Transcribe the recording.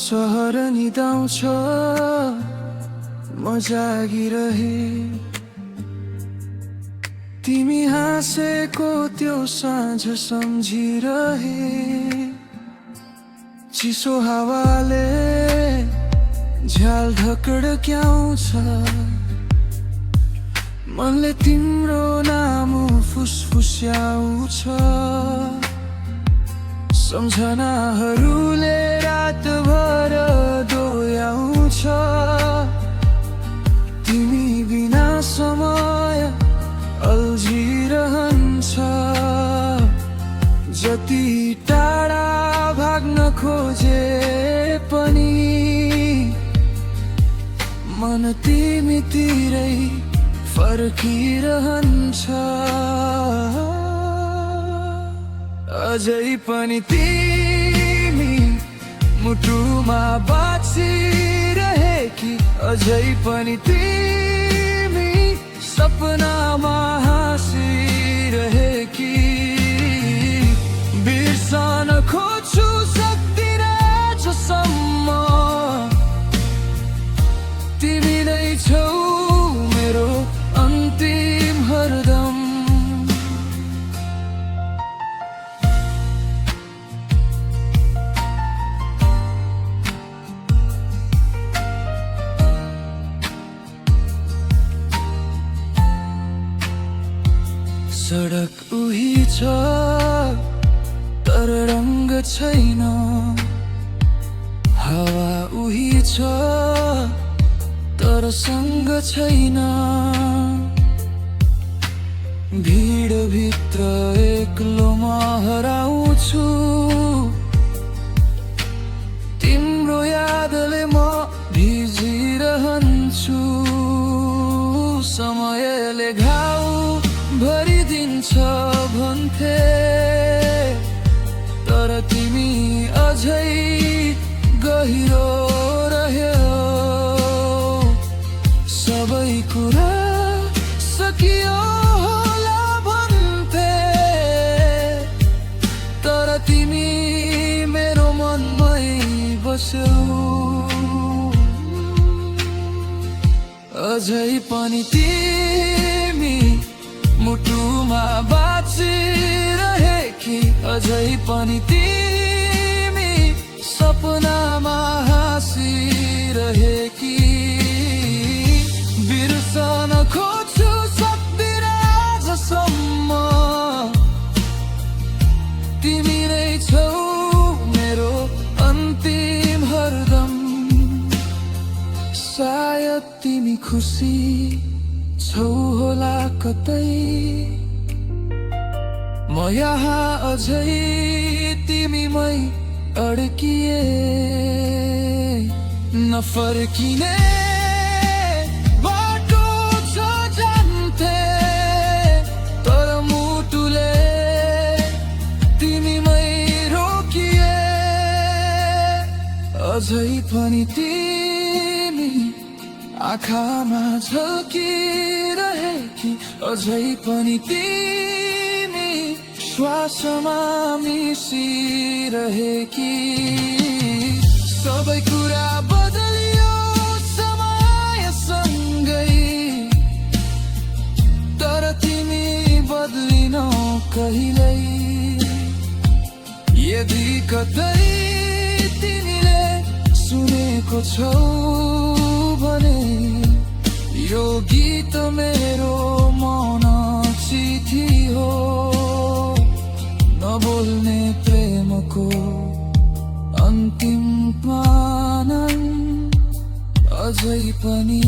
सहर निदाउँछ म जागिरहे, तिमी हाँसेको त्यो साँझ सम्झिरहे। चिसो हावाले झ्याल ढकढक्याउँछ, मनले तिम्रो नाम फुसफुस्याउँछ। सम्झनाहरूले रातभर दोहोऱ्याउँछ, तिमी बिना समय अल्झिरहन्छ। जति टाढा भाग्न खोजे पनि मन तिमीतिरै फर्किरहन्छ। अझै पनि तिमी मुटुमा बाँचिरहेकी, अझै पनि तिमी सपनामा हाँसिरहेकी। बिर्सन खोज्छु सक्दिन जसम्म तिमी नै छौ मेरो अन्तिम हरदम। सडक उही छ तर रङ्ग छैन, हावा उही छ तर सँग छैन। भिडभित्र एक्लोमा हराउँछु, तिम्रो यादले म भिजिरहन्छु। समयले घाउ भरिदिन्छ भन्थे, तर तिमी अझै गहिरो रह्यो। सबै कुरा सकियो होला भन्थे, तर तिमी मेरो मनमै बस्यौ। अझै पनि तिमी मुटुमा बाँचिरहेकी, अझै पनि तिमी सपनामा हाँसिरहेकी। बिर्सन खोज्छु सक्दिन जसम्म तिमी नै छौ मेरो अन्तिम हरदम। सायद तिमी खुसी छौ होला कतै, म यहाँ अझै तिमीमै अड्किए। नफर्किने बाटो छ जान्थे, तर मुटुले तिमीमै रोकिए। अझै पनि तिमी आँखामा झल्किरहेकी, अझै पनि तिमी श्वासमा मिसिरहेकी। सबै कुरा बदलियो समयसँगै, तर तिमी बदलिनौ कहिल्यै। यदि कतै तिमीले सुनेको छौ भने, यो गीत मेरो मन चिठी हो। नबोल्ने प्रेमको अन्तिम पानन अझै पनि